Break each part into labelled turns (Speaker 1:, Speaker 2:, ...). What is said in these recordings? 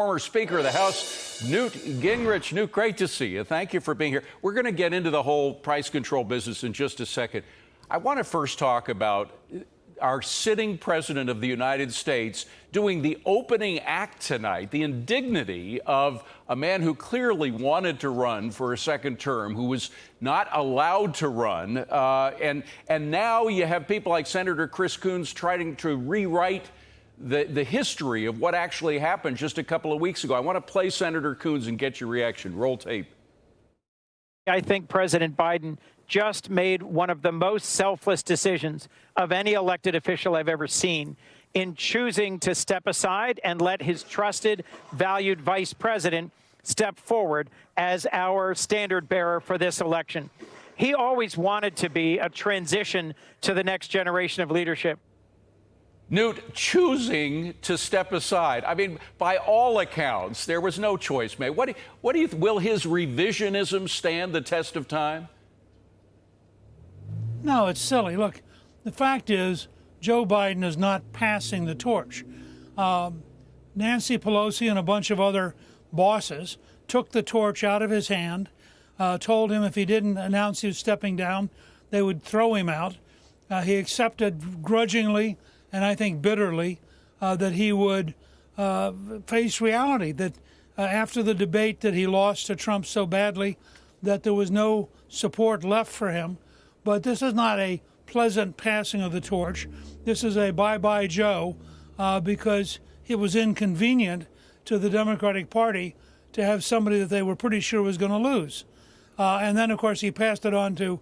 Speaker 1: Former Speaker of the House, Newt Gingrich. Newt, great to see you. Thank you for being here. We're going to get into the whole price control business in just a second. I want to first talk about our sitting president of the United States doing the opening act tonight, the indignity of a man who clearly wanted to run for a second term, who was not allowed to run. And now you have people like Senator Chris Coons trying to rewrite the history of what actually happened just a couple of weeks ago. I want to play Senator Coons and get your reaction. Roll tape.
Speaker 2: I think President Biden just made one of the most selfless decisions of any elected official I've ever seen in choosing to step aside and let his trusted, valued vice president step forward as our standard bearer for this election. He always wanted to be a transition to the next generation of leadership.
Speaker 1: Newt choosing to step aside. I mean, by all accounts, there was no choice made. What do you will his revisionism stand the test of time?
Speaker 3: No, it's silly. Look, the fact is, Joe Biden is not passing the torch. Nancy Pelosi and a bunch of other bosses took the torch out of his hand, told him if he didn't announce he was stepping down, they would throw him out. He accepted grudgingly and I think bitterly that he would face reality, that after the debate that he lost to Trump so badly that there was no support left for him. But this is not a pleasant passing of the torch. This is a bye-bye Joe because it was inconvenient to the Democratic Party to have somebody that they were pretty sure was going to lose. And then, of course, he passed it on to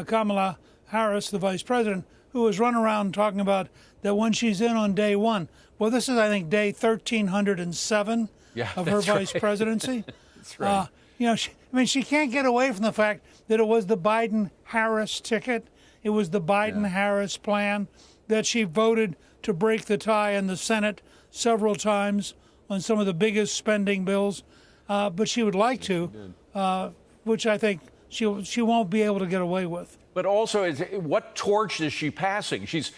Speaker 3: Kamala Harris, the vice president, who was running around talking about that when she's in on day one. Well, this is, I think, day 1,307 of her vice presidency.
Speaker 1: That's right.
Speaker 3: She can't get away from the fact that it was the Biden-Harris ticket. It was the Biden-Harris plan, that she voted to break the tie in the Senate several times on some of the biggest spending bills. But she would like to, which I think she won't be able to get away with.
Speaker 1: But also, what torch is she passing? She's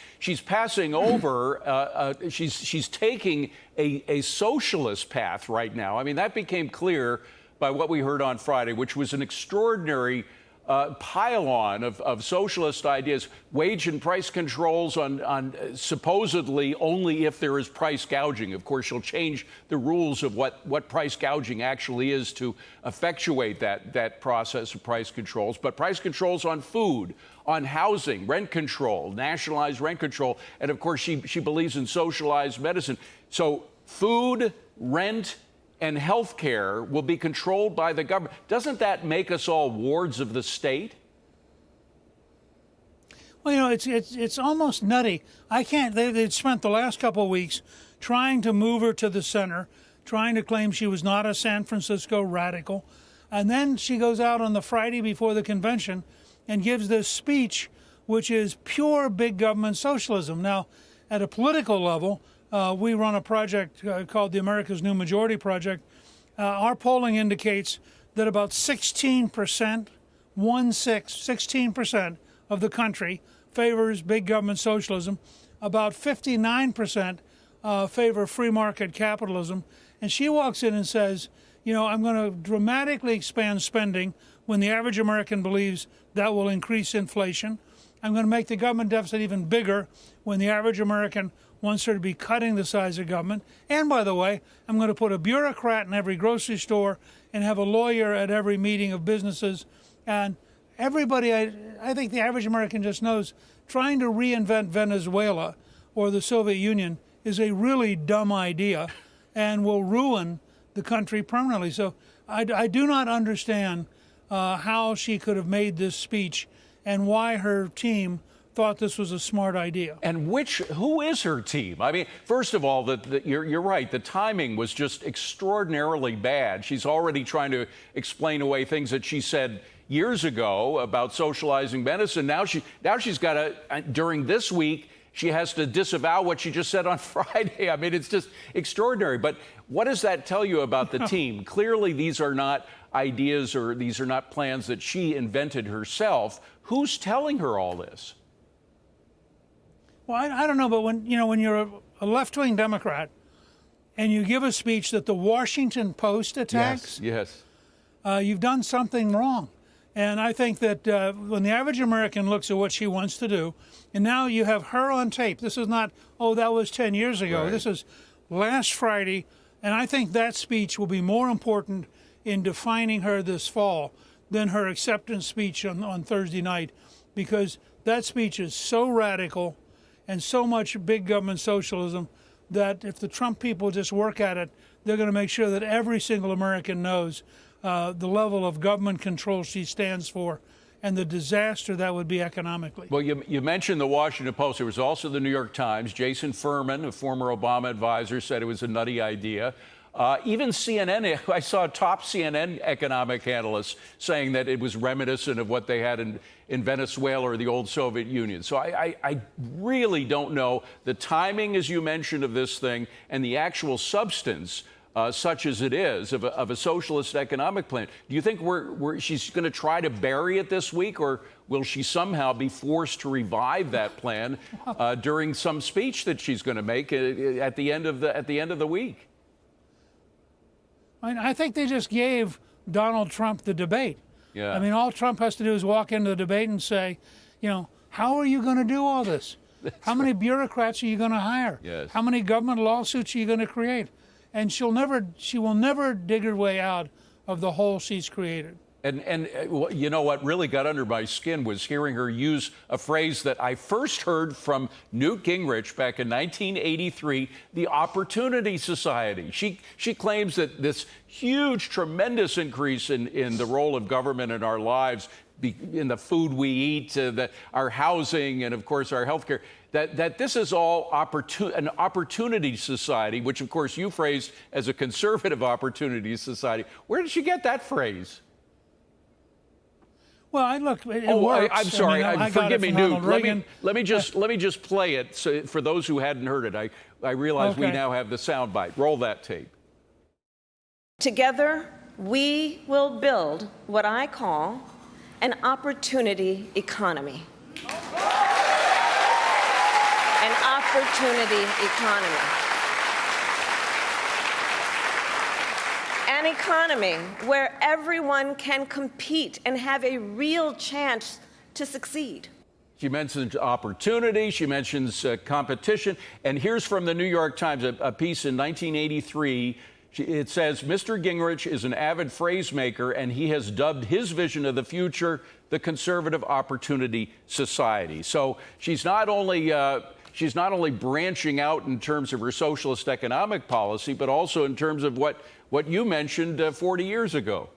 Speaker 1: passing over. She's taking a socialist path right now. I mean, that became clear by what we heard on Friday, which was an extraordinary pile-on of socialist ideas, wage and price controls on supposedly only if there is price gouging. Of course, she'll change the rules of what price gouging actually is to effectuate that process of price controls. But price controls on food, on housing, rent control, nationalized rent control, and of course, she believes in socialized medicine. So food, rent, and health care will be controlled by the government. Doesn't that make us all wards of the state?
Speaker 3: Well, it's almost nutty. They've spent the last couple of weeks trying to move her to the center, trying to claim she was not a San Francisco radical. And then she goes out on the Friday before the convention and gives this speech, which is pure big government socialism. Now, at a political level, we run a project called the America's New Majority Project. Our polling indicates that about 16% of the country favors big government socialism. About 59% favor free market capitalism. And she walks in and says, I'm going to dramatically expand spending when the average American believes that will increase inflation. I'm going to make the government deficit even bigger when the average American wants her to be cutting the size of government. And by the way, I'm going to put a bureaucrat in every grocery store and have a lawyer at every meeting of businesses. And everybody, I think the average American just knows, trying to reinvent Venezuela or the Soviet Union is a really dumb idea and will ruin the country permanently. So I do not understand how she could have made this speech and why her team thought this was a smart idea.
Speaker 1: And who is her team? I mean, first of all, you're right. The timing was just extraordinarily bad. She's already trying to explain away things that she said years ago about socializing medicine. Now she's got to, during this week, she has to disavow what she just said on Friday. I mean, it's just extraordinary. But what does that tell you about the team? Clearly, these are not ideas or these are not plans that she invented herself. Who's telling her all this?
Speaker 3: Well, I don't know, but when you're a left-wing Democrat and you give a speech that the Washington Post attacks,
Speaker 1: Yes.
Speaker 3: You've done something wrong. And I think that when the average American looks at what she wants to do, and now you have her on tape. This is not, oh, that was 10 years ago.
Speaker 1: Right.
Speaker 3: This is last Friday. And I think that speech will be more important in defining her this fall than her acceptance speech on Thursday night, because that speech is so radical and so much big government socialism that if the Trump people just work at it, they're going to make sure that every single American knows the level of government control she stands for and the disaster that would be economically.
Speaker 1: Well, you mentioned the Washington Post. There was also the New York Times. Jason Furman, a former Obama advisor, said it was a nutty idea. Even CNN, I saw top CNN economic analysts saying that it was reminiscent of what they had in Venezuela or the old Soviet Union. So I really don't know the timing, as you mentioned, of this thing and the actual substance, such as it is, of a socialist economic plan. Do you think she's going to try to bury it this week, or will she somehow be forced to revive that plan during some speech that she's going to make at the end of the week?
Speaker 3: I think they just gave Donald Trump the debate.
Speaker 1: Yeah.
Speaker 3: I mean, all Trump has to do is walk into the debate and say, how are you going to do all this? How many bureaucrats are you going to hire?
Speaker 1: Yes.
Speaker 3: How many government lawsuits are you going to create? And she will never dig her way out of the hole she's created.
Speaker 1: And you know what really got under my skin was hearing her use a phrase that I first heard from Newt Gingrich back in 1983, the Opportunity Society. She claims that this huge, tremendous increase in the role of government in our lives, in the food we eat, our housing, and of course our health care, that this is all an opportunity society, which of course you phrased as a conservative opportunity society. Where did she get that phrase?
Speaker 3: Well, it works.
Speaker 1: I'm sorry. Forgive me, Newt. Let me just play it so for those who hadn't heard it. I realize we now have the soundbite. Roll that tape.
Speaker 4: Together, we will build what I call an opportunity economy. An opportunity economy. An economy where everyone can compete and have a real chance to succeed.
Speaker 1: She mentions opportunity, she mentions competition, and here's from the New York Times, a piece in 1983. It says, Mr. Gingrich is an avid phrase maker, and he has dubbed his vision of the future the conservative opportunity society. So she's not only branching out in terms of her socialist economic policy, but also in terms of what you mentioned 40 years ago.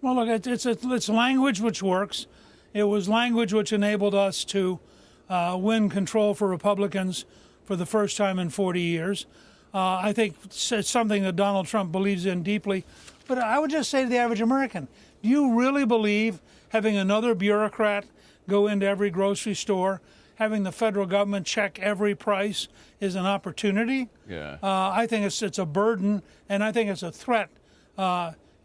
Speaker 3: Well, look, it's language which works. It was language which enabled us to win control for Republicans for the first time in 40 years. I think it's something that Donald Trump believes in deeply. But I would just say to the average American, do you really believe having another bureaucrat go into every grocery store, having the federal government check every price is an opportunity?
Speaker 1: Yeah.
Speaker 3: I think it's a burden, and I think it's a threat.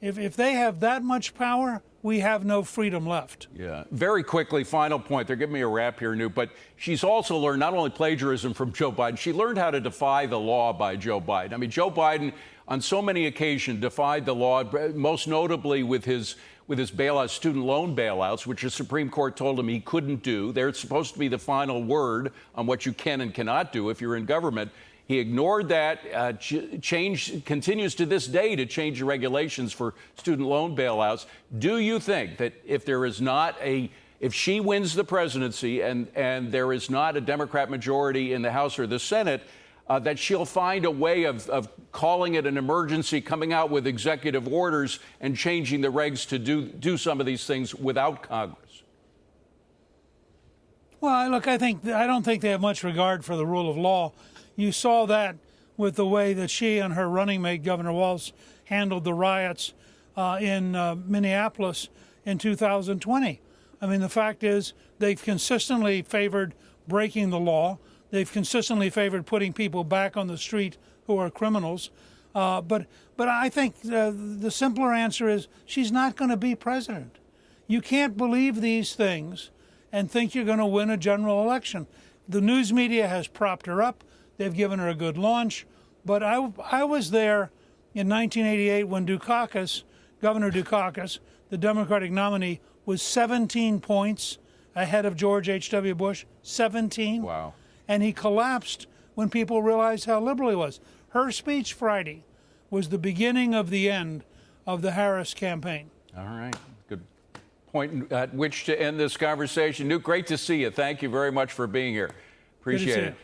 Speaker 3: If they have that much power, we have no freedom left.
Speaker 1: Yeah. Very quickly, final point. They're giving me a rap here, Newt, but she's also learned not only plagiarism from Joe Biden, she learned how to defy the law by Joe Biden. I mean, Joe Biden, on so many occasions, defied the law, most notably with his bailouts, student loan bailouts, which the Supreme Court told him he couldn't do. They're supposed to be the final word on what you can and cannot do if you're in government. He ignored that, continues to this day to change the regulations for student loan bailouts. Do you think that if she wins the presidency and there is not a Democrat majority in the House or the Senate, that she'll find a way of calling it an emergency, coming out with executive orders and changing the regs to do some of these things without Congress?
Speaker 3: Well, look, I don't think they have much regard for the rule of law. You saw that with the way that she and her running mate, Governor Walz, handled the riots in Minneapolis in 2020. I mean, the fact is they've consistently favored breaking the law. They've consistently favored putting people back on the street who are criminals. But I think the simpler answer is she's not going to be president. You can't believe these things and think you're going to win a general election. The news media has propped her up. They've given her a good launch. But I was there in 1988 when Dukakis, Governor Dukakis, the Democratic nominee, was 17 points ahead of George H.W. Bush. 17.
Speaker 1: Wow.
Speaker 3: And he collapsed when people realized how liberal he was. Her speech Friday was the beginning of the end of the Harris campaign.
Speaker 1: All right. Good point at which to end this conversation. Newt, great to see you. Thank you very much for being here. Appreciate it.